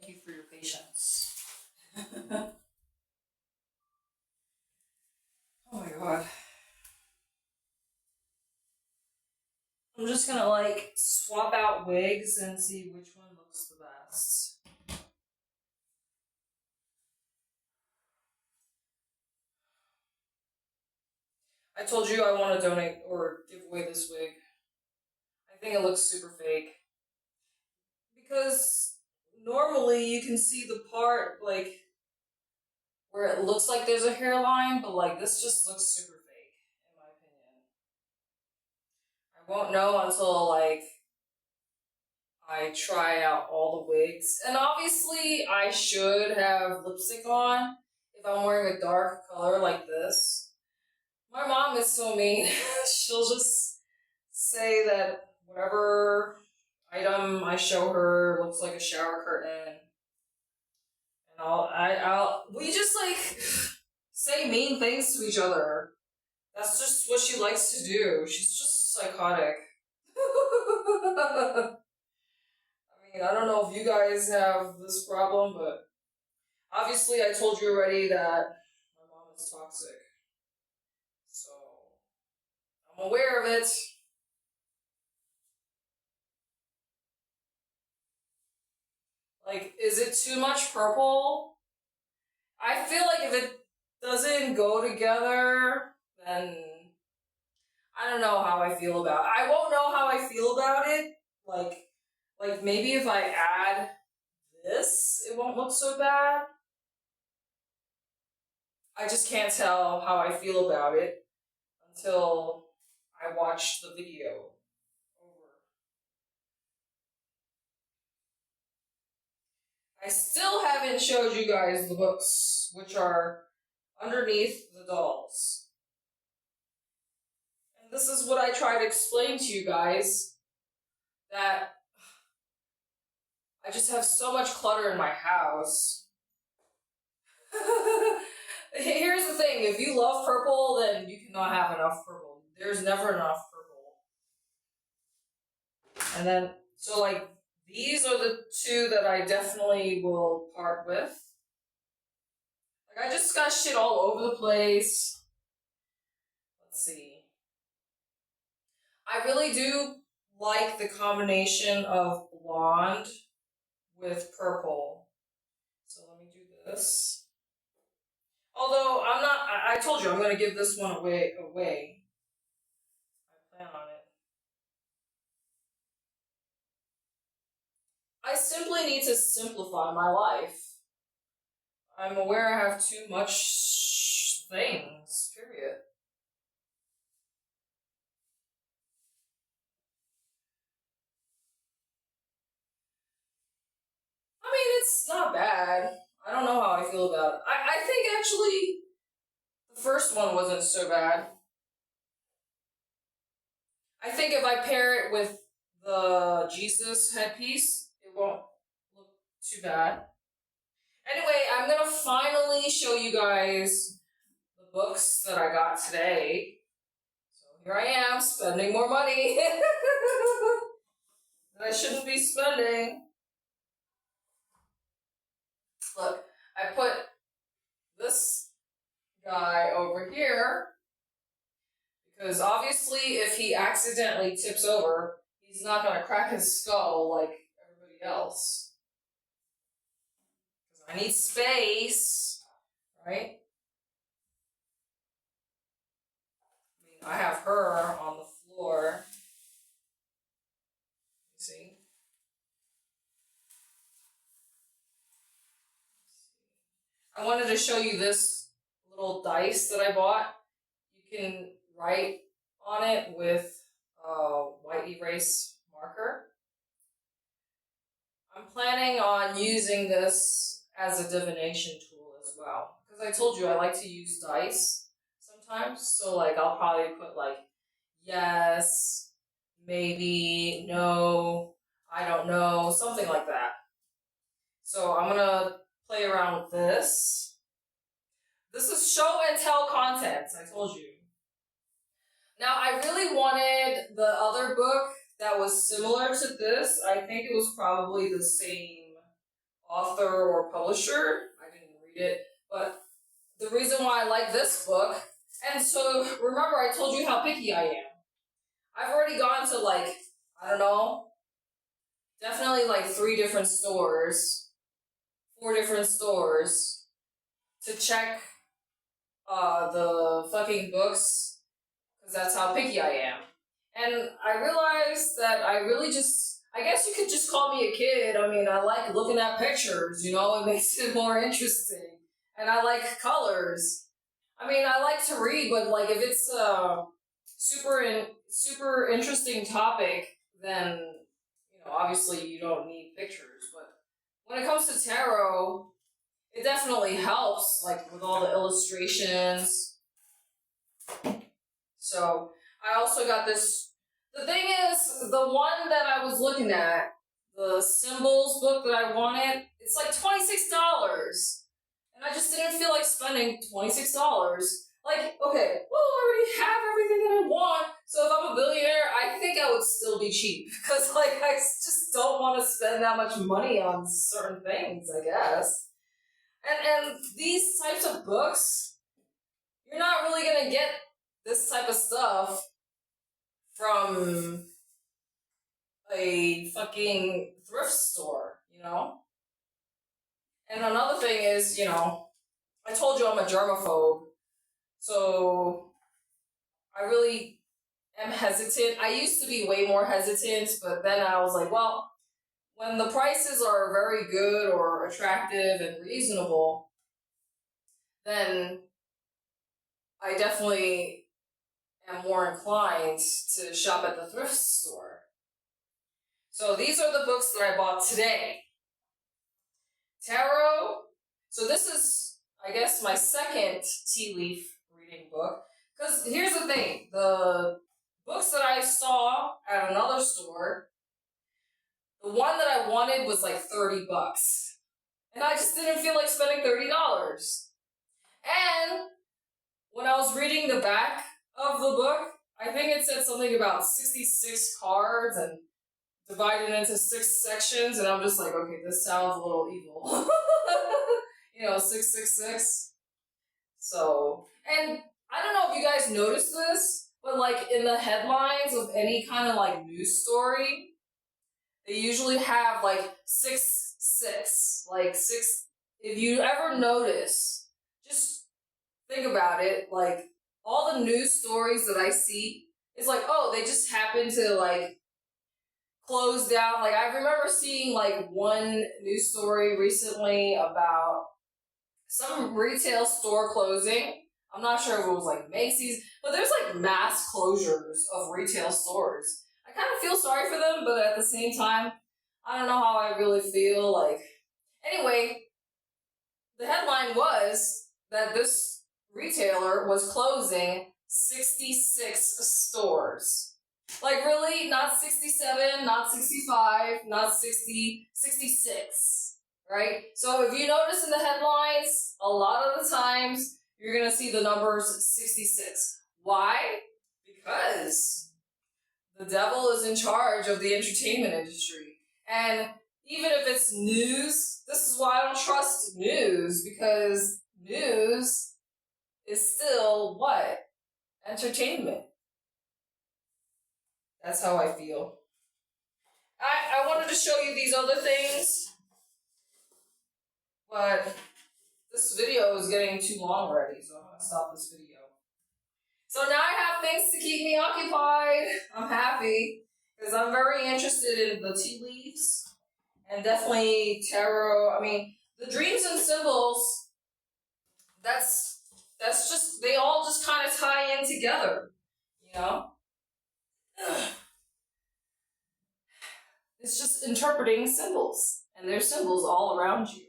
Thank you for your patience. Oh my god. I'm just gonna like swap out wigs and see which one looks the best. I told you I want to donate or give away this wig. I think it looks super fake. Because normally you can see the part like where it looks like there's a hairline, but like this just looks super fake, in my opinion. I won't know until like I try out all the wigs. And obviously I should have lipstick on if I'm wearing a dark color like this. My mom is so mean. She'll just say that whatever item I show her looks like a shower curtain. And we just like say mean things to each other. That's just what she likes to do. She's just psychotic. I mean, I don't know if you guys have this problem, but obviously I told you already that my mom is toxic. So, I'm aware of it. Like, is it too much purple? I feel like if it doesn't go together, then I don't know how I feel about it. I won't know how I feel about it. Like maybe if I add this, it won't look so bad. I just can't tell how I feel about it until I watch the video over. I still haven't showed you guys the books, which are underneath the dolls. And this is what I try to explain to you guys, that I just have so much clutter in my house. Here's the thing, if you love purple, then you cannot have enough purple. There's never enough purple. And then, so like, these are the two that I definitely will part with. Like, I just got shit all over the place. Let's see. I really do like the combination of blonde with purple. So let me do this. Although I told you I'm going to give this one away. I plan on it. I simply need to simplify my life. I'm aware I have too much things, period. I mean, it's not bad. I don't know how I feel about it. I think actually the first one wasn't so bad. I think if I pair it with the Jesus headpiece, it won't look too bad. Anyway, I'm gonna finally show you guys the books that I got today. So here I am, spending more money that I shouldn't be spending. Look, I put this guy over here because obviously if he accidentally tips over, he's not going to crack his skull like everybody else. Because I need space, right? I mean, I have her on the floor. You see? I wanted to show you this little dice that I bought. You can write on it with white erase marker. I'm planning on using this as a divination tool as well. Because I told you I like to use dice sometimes. So like I'll probably put like yes, maybe, no, I don't know, something like that. So I'm gonna play around with this. This is show and tell content, I told you. Now, I really wanted the other book that was similar to this. I think it was probably the same author or publisher. I didn't read it, but the reason why I like this book, and so remember I told you how picky I am. I've already gone to like, I don't know, definitely like 3 different stores, 4 different stores to check the fucking books, because that's how picky I am. And I realized that I really just, I guess you could just call me a kid. I mean, I like looking at pictures, you know, it makes it more interesting. And I like colors. I mean, I like to read, but like if it's a super interesting topic, then, you know, obviously you don't need pictures. But when it comes to tarot, it definitely helps, like with all the illustrations. So I also got this. The thing is, the one that I was looking at, the symbols book that I wanted, it's like $26. And I just didn't feel like spending $26. Like, okay, well, I already have everything that I want, so if I'm a billionaire, I think I would still be cheap. Because, like, I just don't want to spend that much money on certain things, I guess. And these types of books, you're not really going to get this type of stuff from a fucking thrift store, you know? And another thing is, you know, I told you I'm a germaphobe, so I really am hesitant. I used to be way more hesitant, but then I was like, well, when the prices are very good or attractive and reasonable, then I definitely am more inclined to shop at the thrift store. So these are the books that I bought today. Tarot. So this is, I guess, my second tea leaf reading book. Because here's the thing. The books that I saw at another store, the one that I wanted was like $30. And I just didn't feel like spending $30. And when I was reading the back of the book, I think it said something about 66 cards and divided into 6 sections, and I'm just like, okay, this sounds a little evil. You know, 666. So, and I don't know if you guys noticed this, but like in the headlines of any kind of like news story, they usually have like 666, like 6. If you ever notice, just think about it, like all the news stories that I see, it's like, oh, they just happen to like closed down. Like I remember seeing like one news story recently about some retail store closing. I'm not sure if it was like Macy's, but there's like mass closures of retail stores. I kind of feel sorry for them, but at the same time, I don't know how I really feel. Like, anyway, the headline was that this retailer was closing 66 stores. Like, really? Not 67, not 65, not 60, 66, right? So if you notice in the headlines, a lot of the times, you're going to see the numbers 66. Why? Because the devil is in charge of the entertainment industry. And even if it's news, this is why I don't trust news, because news is still what? Entertainment. That's how I feel. I wanted to show you these other things, but this video is getting too long already, so I'm going to stop this video. So now I have things to keep me occupied. I'm happy, because I'm very interested in the tea leaves, and definitely tarot. I mean, the dreams and symbols, that's just, they all just kind of tie in together, you know? It's just interpreting symbols, and there's symbols all around you.